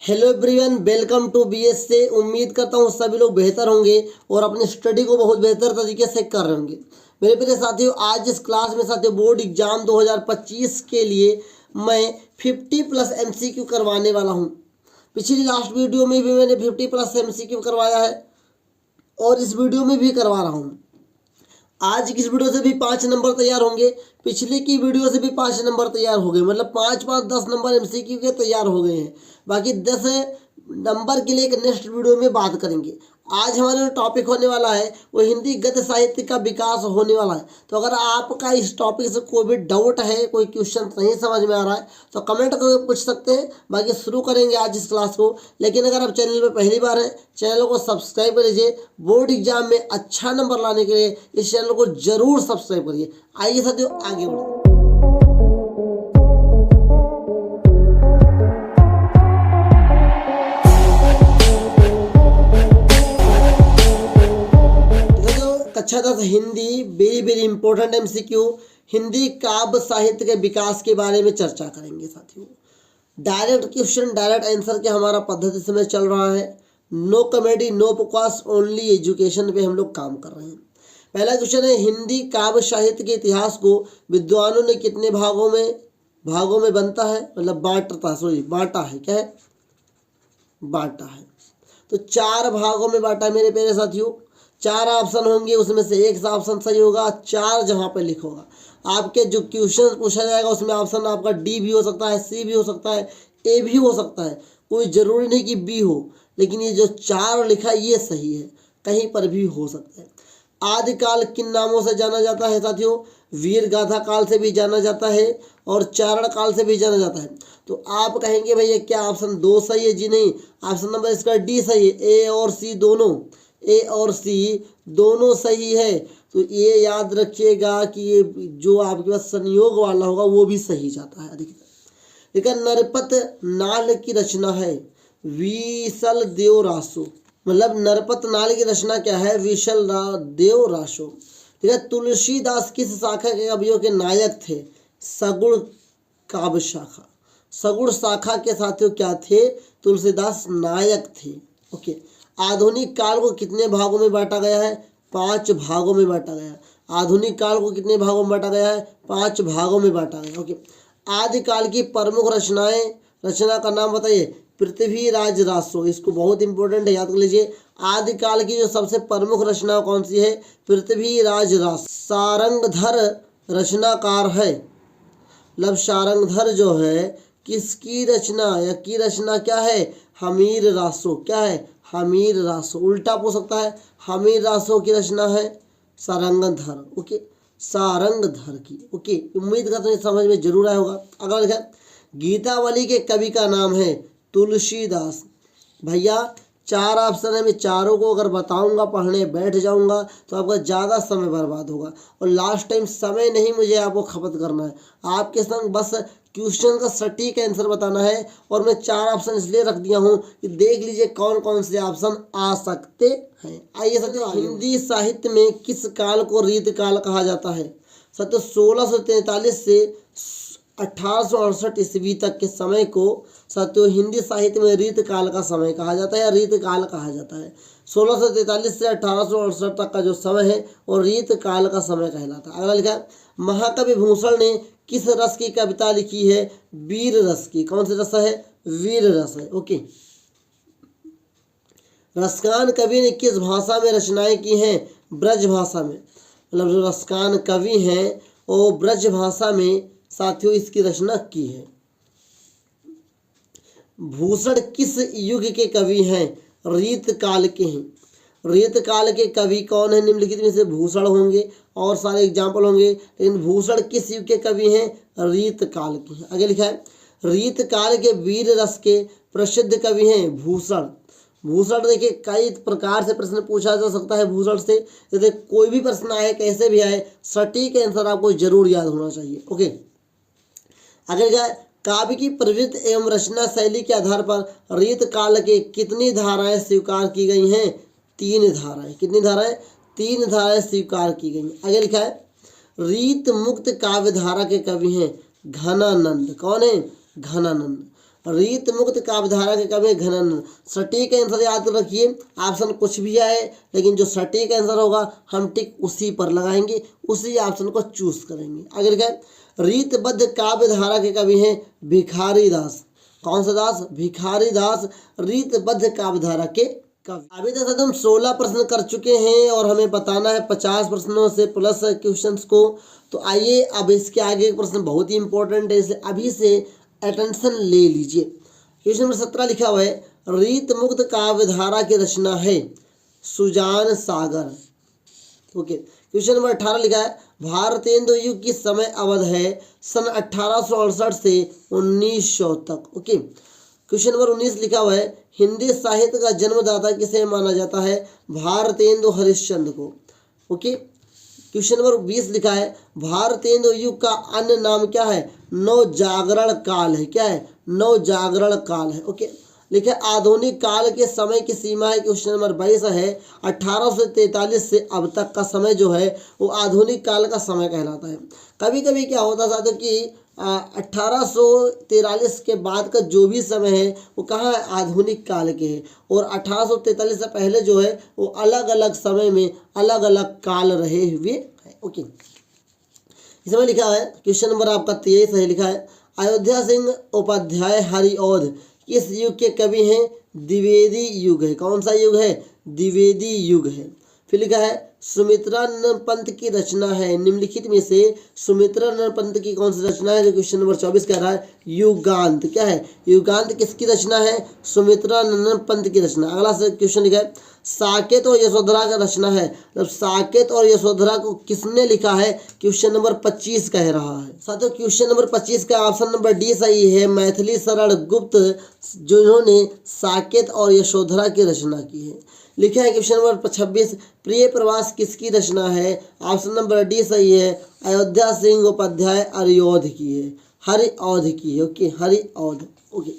Hello everyone, welcome to BS से। उम्मीद करता हूँ सभी लोग बेहतर होंगे और अपनी स्टडी को बहुत बेहतर तरीके से कर रहे होंगे। मेरे प्रिय साथियों, आज इस क्लास में साथियों बोर्ड एग्जाम 2025 के लिए मैं 50+ एमसीक्यू करवाने वाला हूँ। पिछली लास्ट वीडियो में भी मैंने 50+ एमसीक्यू करवाया है और इस वीडियो में भी करवा रहा हूँ। आज की इस वीडियो से भी 5 नंबर तैयार होंगे, पिछले की वीडियो से भी 5 नंबर तैयार हो गए, मतलब 5-5 10 नंबर एमसीक्यू के तैयार हो गए हैं। बाकी 10 नंबर के लिए एक नेक्स्ट वीडियो में बात करेंगे। आज हमारा जो टॉपिक होने वाला है वो हिंदी गद्य साहित्य का विकास होने वाला है। तो अगर आपका इस टॉपिक से कोई भी डाउट है, कोई क्वेश्चन नहीं समझ में आ रहा है तो कमेंट करके पूछ सकते हैं। बाकी शुरू करेंगे आज इस क्लास को। लेकिन अगर आप चैनल पर पहली बार हैं, चैनल को सब्सक्राइब कर लीजिए। बोर्ड एग्जाम में अच्छा नंबर लाने के लिए इस चैनल को जरूर सब्सक्राइब करिए। आइए साथियों आगे बढ़ो। कक्षा 10 Hindi very important MCQ, Hindi काव्य साहित्य के विकास के बारे में चर्चा करेंगे साथियों। डायरेक्ट क्वेश्चन डायरेक्ट आंसर के हमारा पद्धति समय चल रहा है। नो कॉमेडी नो बकवास, ओनली एजुकेशन पे हम लोग काम कर रहे हैं। पहला क्वेश्चन है, हिंदी काव्य साहित्य के इतिहास को विद्वानों ने कितने भागों में बनता है, मतलब बांटा है। क्या है? बांटा है। तो 4 भागों में बांटा है मेरे प्यारे साथियों। 4 ऑप्शन होंगे, उसमें से एक ऑप्शन सही होगा। 4 जहाँ पे लिखोगा, आपके जो क्वेश्चन पूछा जाएगा उसमें ऑप्शन आपका डी भी हो सकता है, सी भी हो सकता है, ए भी हो सकता है, कोई ज़रूरी नहीं कि बी हो। लेकिन ये जो 4 लिखा ये सही है, कहीं पर भी हो सकता है। आदिकाल किन नामों से जाना जाता है साथियों? वीर गाथा काल से भी जाना जाता है और चारण काल से भी जाना जाता है। तो आप कहेंगे भैया क्या ऑप्शन 2 सही है? जी नहीं, ऑप्शन नंबर इसका डी सही है। ए और सी दोनों सही है। तो ये याद रखिएगा कि ये जो आपके पास संयोग वाला होगा वो भी सही जाता है। देखिए नरपत नाल की रचना है विशल देव रासो, मतलब नरपत नाल की रचना क्या है? विशल देव रासो। ठीक है। तुलसीदास किस शाखा के कवियों के नायक थे? सगुण काव्य शाखा। सगुण शाखा के साथियों क्या थे? तुलसीदास नायक थे। ओके। आधुनिक काल को कितने भागों में बांटा गया है? 5 भागों में बांटा गया है। आधुनिक काल को कितने भागों में बांटा गया है? 5 भागों में बांटा गया। ओके। आदिकाल की प्रमुख रचना का नाम बताइए। पृथ्वीराज रासो, इसको बहुत इंपॉर्टेंट है, याद कर लीजिए। आदिकाल की जो सबसे प्रमुख रचना कौन सी है? पृथ्वीराज रासो। सारंगधर रचनाकार है, मतलब सारंगधर जो है किसकी रचना या की रचना क्या है? हमीर रासो। क्या है? हमीर रासो। उल्टा पूछ सकता है, हमीर रासो की रचना है सारंगधर। ओके, सारंगधर की। ओके, उम्मीद करता हूँ समझ में जरूर आया होगा। अगला लिखा है, गीतावली के कवि का नाम है तुलसीदास। भैया 4 ऑप्शन है, मैं चारों को अगर बताऊंगा, पढ़ने बैठ जाऊंगा तो आपका ज़्यादा समय बर्बाद होगा और लास्ट टाइम समय नहीं मुझे आपको खपत करना है। आपके संग बस क्वेश्चन का सटीक आंसर बताना है। और मैं 4 ऑप्शन इसलिए रख दिया हूँ कि देख लीजिए कौन कौन से ऑप्शन आ सकते हैं। आइए साथियों, हिंदी साहित्य में किस काल को रीत काल कहा जाता है? साथियों 1643 से 1868 ईस्वी तक के समय को साथियों हिंदी साहित्य में रीत काल का समय कहा जाता है या रीत काल कहा जाता है। 1643 से 1868 तक का जो समय है वो रीत काल का समय कहलाता है। अगला लिखा है, महाकवि भूषण ने किस रस की कविता लिखी है? वीर रस की। कौन सी रस है? वीर रस है। ओके। रसकान कवि ने किस भाषा में रचनाएं की हैं? ब्रज भाषा में। मतलब जो रसकान कवि हैं वो ब्रज भाषा में साथियों इसकी रचना की है। भूषण किस युग के कवि हैं? रीत काल के हैं। रीत काल के कवि कौन है? निम्नलिखित में से भूषण होंगे और सारे एग्जाम्पल होंगे, लेकिन भूषण किस युग के कवि हैं? रीत काल के हैं। आगे लिखा है, रीत काल के वीर रस के प्रसिद्ध कवि हैं भूषण। भूषण देखिए कई प्रकार से प्रश्न पूछा जा सकता है भूषण से। जैसे कोई भी प्रश्न आए, कैसे भी आए, सटीक आंसर आपको जरूर याद होना चाहिए। ओके। आगे लिखा है, काव्य की प्रवृत्ति एवं रचना शैली के आधार पर रीत काल के कितनी धाराएं स्वीकार की गई हैं? 3 धाराएं। कितनी धाराएं? 3 धाराएं स्वीकार की गई। आगे लिखा है, रीत मुक्त काव्य धारा के कवि हैं घनानंद। कौन है? घनानंद। रीत मुक्त काव्यधारा के कवि घनन। सटीक आंसर याद रखिए, ऑप्शन कुछ भी आए लेकिन जो सटीक आंसर होगा हम टिक उसी पर लगाएंगे, उसी ऑप्शन को चूज करेंगे। आगे लिखा है रीतबद्ध काव्यधारा के कवि हैं भिखारी दास। कौन सा दास? भिखारी दास रीतबद्ध काव्यधारा के कवि। अभी तक हम 16 प्रश्न कर चुके हैं और हमें बताना है 50 प्रश्नों से प्लस क्वेश्चंस को। तो आइए अब इसके आगे एक प्रश्न बहुत ही इंपॉर्टेंट है, इसे अभी से अटेंशन ले लीजिए। क्वेश्चन नंबर 17 लिखा हुआ है रीत मुक्त काव्यधारा की रचना है सुजान सागर। ओके। क्वेश्चन नंबर 18 लिखा है भारतेंदु युग की समय अवध है सन 1868 से 1900 तक। ओके। क्वेश्चन नंबर 19 लिखा हुआ है हिंदी साहित्य का जन्मदाता किसे माना जाता है? भारतेंदु हरिश्चंद्र को। ओके। क्वेश्चन नंबर 20 लिखा है भारतेंदु युग का अन्य नाम क्या है? नवजागरण काल है। क्या है? नवजागरण काल है। ओके। लिखा आधुनिक काल के समय की सीमा है। क्वेश्चन नंबर 22 है 1843 से अब तक का समय जो है वो आधुनिक काल का समय कहलाता है। कभी कभी क्या होता था तो कि 1843 के बाद का जो भी समय है वो कहाँ है? आधुनिक काल के है। और 1843 से पहले जो है वो अलग अलग समय में अलग अलग काल रहे हुए हैं। ओके। इसमें लिखा है क्वेश्चन नंबर आपका 23 है, लिखा है अयोध्या सिंह उपाध्याय हरिऔध किस युग के कवि हैं? द्विवेदी युग है। कौन सा युग है? द्विवेदी युग है। फिर लिखा है सुमित्रानंद पंत की रचना है निम्नलिखित में से सुमित्रानंद पंत की कौन सी रचना है? जो क्वेश्चन नंबर 24 कह रहा है युगांत। क्या है? युगांत किसकी रचना है? सुमित्रानंद पंत की रचना। अगला क्वेश्चन लिखा है साकेत और यशोधरा का रचना है। मतलब साकेत और यशोधरा को किसने लिखा है? क्वेश्चन नंबर 25 कह रहा है। साथियों क्वेश्चन नंबर 25 का ऑप्शन नंबर डी सही है। मैथिली शरण गुप्त जिन्होंने साकेत और यशोधरा की रचना की है। लिखा है क्वेश्चन नंबर 26 प्रिय प्रवास किसकी रचना है? ऑप्शन नंबर डी सही है। अयोध्या सिंह उपाध्याय हरिऔध की है। हरिऔध की है। ओके। हरिऔध। ओके।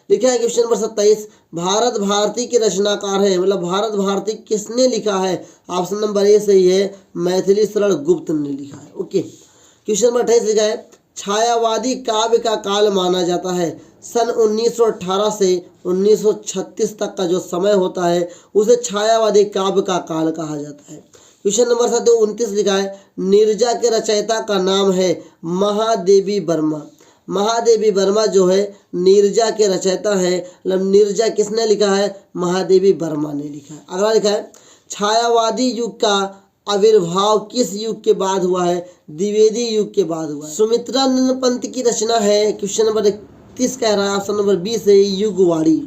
लिखा है क्वेश्चन नंबर 27 भारत भारती के रचनाकार है। मतलब भारत भारती किसने लिखा है? ऑप्शन नंबर ए सही है। मैथिली शरण गुप्त ने लिखा है। ओके। क्वेश्चन नंबर 28 लिखा है छायावादी काव्य का काल माना जाता है सन 1918 से 1936 तक का जो समय होता है उसे छायावादी काव्य का काल कहा जाता है। क्वेश्चन नंबर 29 लिखा है नीरजा के रचयिता का नाम है महादेवी वर्मा। महादेवी वर्मा जो है नीरजा के रचयिता है। मतलब नीरजा किसने लिखा है? महादेवी वर्मा ने लिखा है। अगला लिखा है छायावादी युग का आविर्भाव किस युग के बाद हुआ है? द्विवेदी युग के बाद हुआ है। सुमित्रानंद पंत की रचना है। क्वेश्चन नंबर 31 कह रहा है ऑप्शन नंबर बी से युगवाड़ी।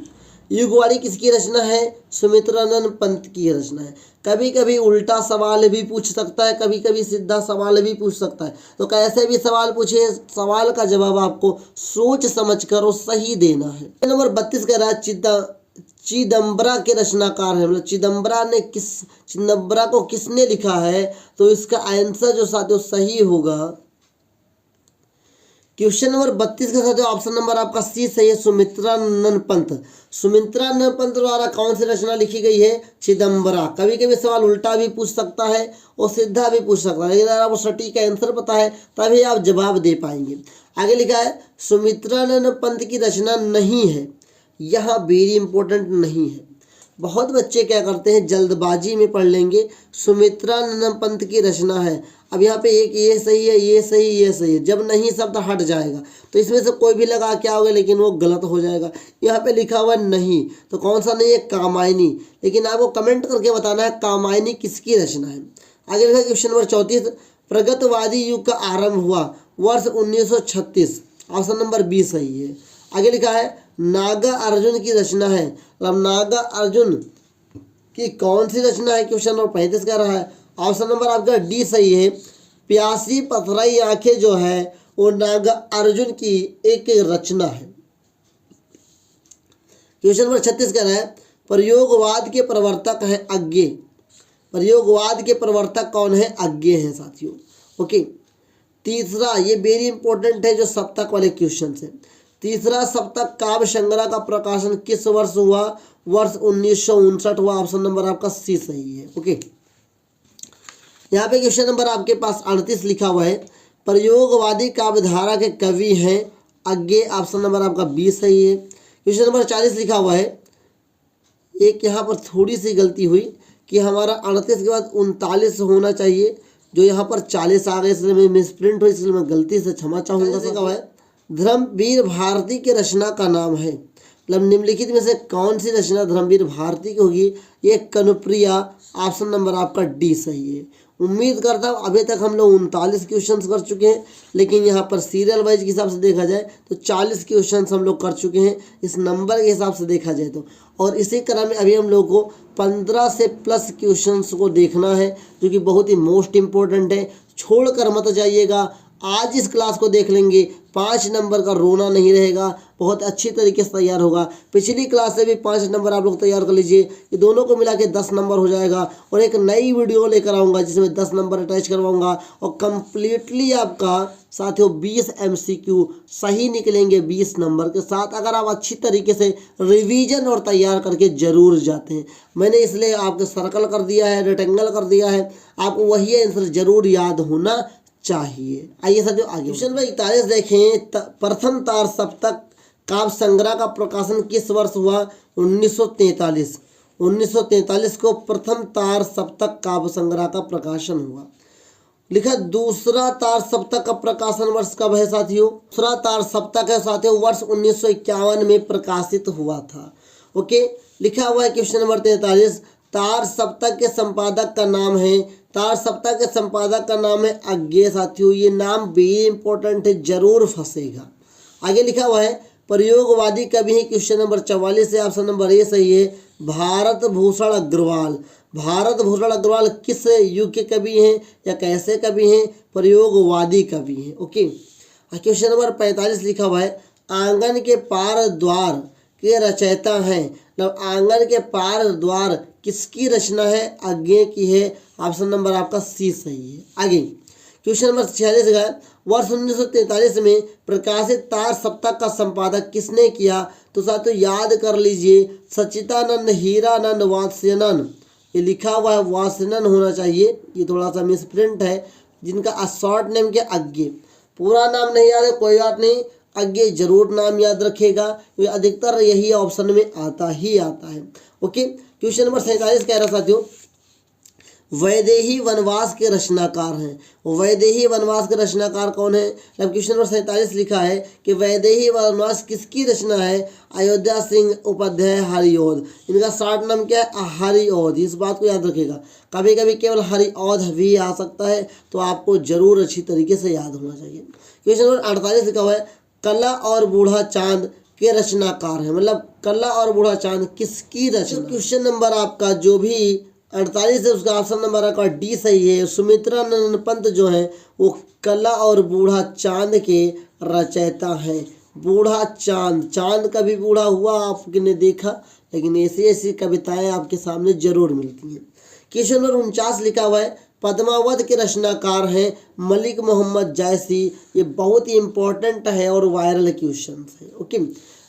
युगवाड़ी किसकी रचना है? सुमित्रानंद पंत की रचना है। कभी कभी उल्टा सवाल भी पूछ सकता है, कभी कभी सीधा सवाल भी पूछ सकता है। तो कैसे भी सवाल पूछे, सवाल का जवाब आपको सोच समझ कर और सही देना है। नंबर 32 कह रहा है चिदम्बरा के रचनाकार है। मतलब चिदम्बरा को किसने लिखा है? तो इसका आंसर जो साथियों सही होगा क्वेश्चन नंबर 32 का साथियों ऑप्शन नंबर आपका सी सही है। सुमित्रानंद पंत। सुमित्रानंद पंत द्वारा कौन सी रचना लिखी गई है? चिदम्बरा। कभी कभी सवाल उल्टा भी पूछ सकता है और सीधा भी पूछ सकता है, लेकिन अगर आपको सटीक आंसर पता है तभी आप जवाब दे पाएंगे। आगे लिखा है सुमित्रानंद पंत की रचना नहीं है। यहाँ वेरी इंपॉर्टेंट नहीं है। बहुत बच्चे क्या करते हैं जल्दबाजी में पढ़ लेंगे सुमित्रानंद पंत की रचना है। अब यहाँ पे एक ये सही है, ये सही, ये सही है। जब नहीं शब्द हट जाएगा तो इसमें से कोई भी लगा क्या होगा, लेकिन वो गलत हो जाएगा। यहाँ पे लिखा हुआ नहीं, तो कौन सा नहीं है? कामायनी। लेकिन आपको कमेंट करके बताना है कामायनी किसकी रचना है। आगे लिखा क्वेश्चन नंबर 34 प्रगतवादी युग का आरंभ हुआ वर्ष 1936। ऑप्शन नंबर बी सही है। आगे लिखा है नागा अर्जुन की रचना है। मतलब नागा अर्जुन की कौन सी रचना है? क्वेश्चन नंबर 35 कह रहा है। ऑप्शन नंबर आपका डी सही है। प्यासी पथराई आंखें जो है वो नागा अर्जुन की एक रचना है। क्वेश्चन नंबर 36 कह रहा है प्रयोगवाद के प्रवर्तक है अज्ञे। प्रयोगवाद के प्रवर्तक कौन है? अज्ञे हैं साथियों। ओके। तीसरा ये वेरी इंपॉर्टेंट है जो सप्तक वाले क्वेश्चन है। तीसरा सप्तक काव्य संग्रह का प्रकाशन किस वर्ष हुआ? वर्ष 1959 हुआ। ऑप्शन नंबर आपका सी सही है। ओके। यहाँ पे क्वेश्चन नंबर आपके पास 38 लिखा हुआ है प्रयोगवादी काव्यधारा के कवि हैं आगे ऑप्शन नंबर आपका बी सही है। क्वेश्चन नंबर 40 लिखा हुआ है, एक यहाँ पर थोड़ी सी गलती हुई कि हमारा 38 के बाद 39 होना चाहिए, जो यहाँ पर 40 आ गए, इसलिए मैं मिसप्रिंट हुई, इसलिए मैं गलती से क्षमा चाहूँगा। लिखा है धर्मवीर भारती के रचना का नाम है, मतलब निम्नलिखित में से कौन सी रचना धर्मवीर भारती की होगी? ये कनुप्रिया, ऑप्शन नंबर आपका डी सही है। उम्मीद करता हूँ अभी तक हम लोग 39 क्वेश्चंस कर चुके हैं, लेकिन यहाँ पर सीरियल वाइज के हिसाब से देखा जाए तो 40 क्वेश्चंस हम लोग कर चुके हैं इस नंबर के हिसाब से देखा जाए तो। और इसी क्रम में अभी हम लोग को 15 से प्लस क्वेश्चंस को देखना है, जो कि बहुत ही मोस्ट इम्पोर्टेंट है। छोड़कर मत जाइएगा, आज इस क्लास को देख लेंगे, 5 नंबर का रोना नहीं रहेगा, बहुत अच्छी तरीके से तैयार होगा। पिछली क्लास से भी 5 नंबर आप लोग तैयार कर लीजिए, ये दोनों को मिला के 10 नंबर हो जाएगा। और एक नई वीडियो लेकर आऊँगा जिसमें 10 नंबर अटैच करवाऊँगा, और कम्प्लीटली आपका साथियों 20 MCQ सही निकलेंगे 20 नंबर के साथ, अगर आप अच्छी तरीके से रिवीजन और तैयार करके जरूर जाते हैं। मैंने इसलिए आपको सर्कल कर दिया है, रेक्टेंगल कर दिया है, आपको वही आंसर जरूर याद होना चाहिए। आइए सर आगे क्वेश्चन नंबर 41 देखें, प्रथम तार सप्तक काव्य संग्रह का प्रकाशन किस वर्ष हुआ? 1943। 1943 को प्रथम तार सप्तक काव्य संग्रह का प्रकाशन हुआ। लिखा दूसरा तार सप्तक का प्रकाशन वर्ष कब है साथियों? दूसरा तार सप्तक है साथियों वर्ष 1951 में प्रकाशित हुआ था। ओके, लिखा हुआ है क्वेश्चन नंबर 43, तार सप्तक के संपादक का नाम है, तार सप्तक के संपादक का नाम है अज्ञे। साथियों ये नाम भी इंपॉर्टेंट है, जरूर फंसेगा। आगे लिखा हुआ है प्रयोगवादी कवि है, क्वेश्चन नंबर 44 से ऑप्शन नंबर ए सही है, भारत भूषण अग्रवाल। भारत भूषण अग्रवाल किस युग के कवि हैं या कैसे कवि हैं? प्रयोगवादी कवि हैं। ओके, क्वेश्चन नंबर 45 लिखा हुआ है आंगन के पार द्वार के रचयिता हैं, मतलब आंगन के पार द्वार किसकी रचना है? अज्ञे की है, ऑप्शन नंबर आपका सी सही है। आगे क्वेश्चन नंबर 46 का वर्ष 1943 में प्रकाशित तार सप्तक का संपादक किसने किया? तो साथियों याद कर लीजिए, सच्चिदानंद हीरानंद वात्स्यनन, ये लिखा हुआ है वात्स्यनन होना चाहिए, ये थोड़ा सा मिसप्रिंट है, जिनका शॉर्ट नेम क्या अज्ञे, पूरा नाम नहीं याद है कोई बात नहीं, अज्ञे जरूर नाम याद रखेगा, क्योंकि अधिकतर यही ऑप्शन में आता है। ओके, क्वेश्चन नंबर 47 कह रहा साथियों वैदेही वनवास के रचनाकार हैं। वैदेही वनवास के रचनाकार कौन है? अब क्वेश्चन नंबर 47 लिखा है कि वैदेही वनवास किसकी रचना है? अयोध्या सिंह उपाध्याय हरिऔध, इनका शॉर्ट नाम क्या है? हरिऔध। इस बात को याद रखिएगा, कभी कभी केवल हरिऔध भी आ सकता है, तो आपको जरूर अच्छी तरीके से याद होना चाहिए। क्वेश्चन नंबर 48 लिखा हुआ है कला और बूढ़ा चांद के रचनाकार है, मतलब कला और बूढ़ा चांद किसकी रचना? क्वेश्चन नंबर आपका जो भी 48 है उसका ऑप्शन नंबर आपका डी सही है। सुमित्रा नंदन पंत जो है वो कला और बूढ़ा चांद के रचयिता हैं। बूढ़ा चांद, चांद कभी बूढ़ा हुआ आपने देखा, लेकिन ऐसी ऐसी कविताएं आपके सामने जरूर मिलती हैं। क्वेश्चन नंबर 49 लिखा हुआ है पद्मावत के रचनाकार हैं मलिक मोहम्मद जायसी, ये बहुत ही इंपॉर्टेंट है और वायरल क्वेश्चन है। ओके,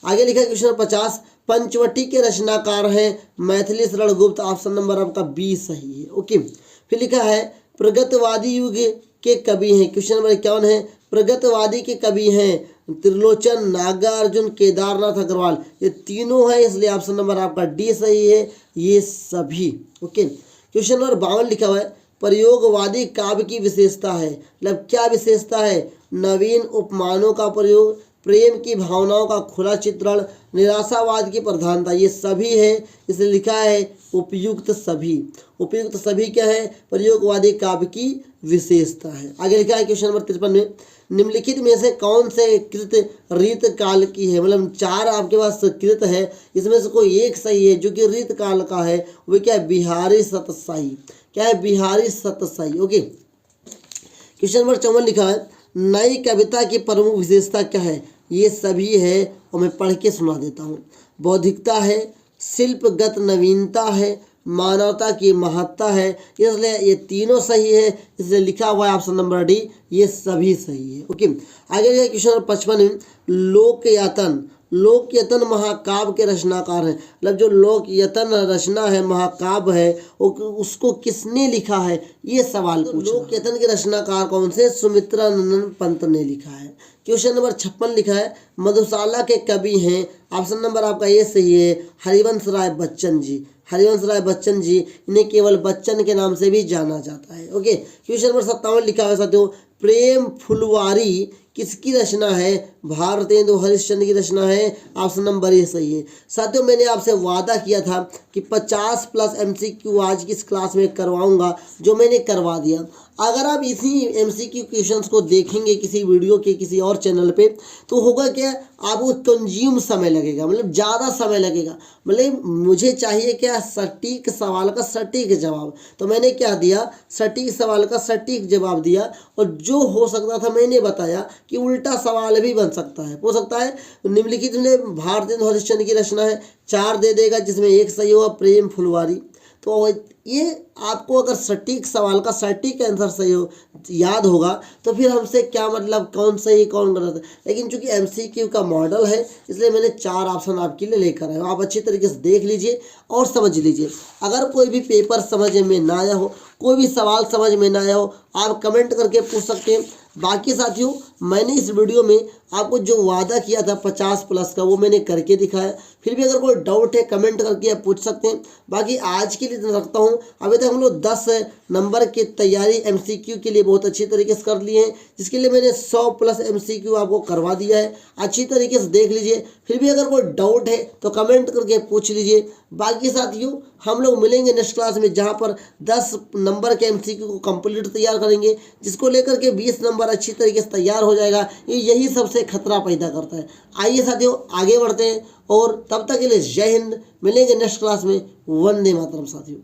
आगे लिखा है क्वेश्चन 50 पंचवटी के रचनाकार हैं मैथिली शरण गुप्त, ऑप्शन नंबर आपका बी सही है। ओके, फिर लिखा है प्रगतवादी युग के कवि हैं, क्वेश्चन नंबर 51 है प्रगतवादी के कवि हैं त्रिलोचन, नागार्जुन, केदारनाथ अग्रवाल, ये तीनों हैं, इसलिए ऑप्शन नंबर आपका डी सही है, ये सभी। ओके, क्वेश्चन नंबर 52 लिखा हुआ है प्रयोगवादी काव्य की विशेषता है, मतलब क्या विशेषता है? नवीन उपमानों का प्रयोग, प्रेम की भावनाओं का खुला चित्रण, निराशावाद की प्रधानता, ये सभी है, इसलिए लिखा है उपयुक्त सभी। उपयुक्त सभी क्या है? प्रयोगवादी काव्य की विशेषता है। आगे लिखा है क्वेश्चन नंबर 53 में निम्नलिखित में से कौन से कृत रीत काल की है? मतलब 4 आपके पास कृत है, इसमें से कोई एक सही है जो कि रीत काल का है, वो क्या है? बिहारी सतसाई। क्या है? बिहारी सतसाई। ओके, क्वेश्चन नंबर 54 लिखा है नई कविता की प्रमुख विशेषता क्या है? ये सभी है और मैं पढ़ के सुना देता हूँ। बौद्धिकता है, शिल्पगत नवीनता है, मानवता की महत्ता है, इसलिए ये तीनों सही है, इसलिए लिखा हुआ है ऑप्शन नंबर डी, ये सभी सही है। ओके, आगे क्वेश्चन नंबर 55 लोक यातन, लोकयतन महाकाव्य के रचनाकार हैं। मतलब जो लोकयतन रचना है, महाकाव्य है, वो उसको किसने लिखा है, ये सवाल पूछना। लोकयतन के रचनाकार कौन से? सुमित्रानंदन पंत ने लिखा है। क्वेश्चन नंबर 56 लिखा है मधुशाला के कवि हैं, ऑप्शन नंबर आपका ये सही है, हरिवंश राय बच्चन जी। हरिवंश राय बच्चन जी, इन्हें केवल बच्चन के नाम से भी जाना जाता है। ओके, क्वेश्चन नंबर 57 लिखा है साथियों, प्रेम फुलवारी किसकी रचना है? भारतेंदु हरिश्चंद्र की रचना है। ऑप्शन नंबर ये सही है। साथियों, मैंने आपसे वादा किया था कि 50+ MCQ आज की इस क्लास में करवाऊंगा, जो मैंने करवा दिया। अगर आप इसी MCQ क्वेश्चंस को देखेंगे किसी वीडियो के किसी और चैनल पे, तो होगा क्या, आपको कंज्यूम समय लगेगा, मतलब ज़्यादा समय लगेगा। मतलब मुझे चाहिए क्या, सटीक सवाल का सटीक जवाब। तो मैंने क्या दिया, सटीक सवाल का सटीक जवाब दिया, और जो हो सकता था मैंने बताया कि उल्टा सवाल भी बन सकता है, हो सकता है। निम्नलिखित में भारतेंदु हरिश्चंद्र की रचना है, 4 दे देगा, जिसमें एक सही होगा प्रेम फुलवारी। तो ये आपको अगर सटीक सवाल का सटीक आंसर सही हो याद होगा, तो फिर हमसे क्या मतलब, कौन सही कौन गलत है। लेकिन चूंकि MCQ का मॉडल है, इसलिए मैंने 4 ऑप्शन आपके लिए लेकर आया। आप अच्छी तरीके से देख लीजिए और समझ लीजिए। अगर कोई भी पेपर समझ में ना आया हो, कोई भी सवाल समझ में ना आया हो, आप कमेंट करके पूछ सकते हैं। बाकी साथियों, मैंने इस वीडियो में आपको जो वादा किया था 50+ का, वो मैंने करके दिखाया। फिर भी अगर कोई डाउट है, कमेंट करके आप पूछ सकते हैं। बाकी आज के लिए रखता हूँ। अभी तक हम लोग 10 नंबर की तैयारी MCQ के लिए बहुत अच्छी तरीके से कर लिए हैं, जिसके लिए मैंने 100+ MCQ आपको करवा दिया है। अच्छी तरीके से देख लीजिए। फिर भी अगर कोई डाउट है तो कमेंट करके पूछ लीजिए। बाकी साथियों, हम लोग मिलेंगे नेक्स्ट क्लास में, जहाँ पर 10 नंबर के MCQ को कंप्लीट तैयार करेंगे, जिसको लेकर के 20 नंबर अच्छी तरीके से तैयार हो जाएगा। यही सबसे खतरा पैदा करता है। आइए साथियों, आगे बढ़ते हैं, और तब तक के लिए जय हिंद। मिलेंगे नेक्स्ट क्लास में। वंदे मातरम साथियों।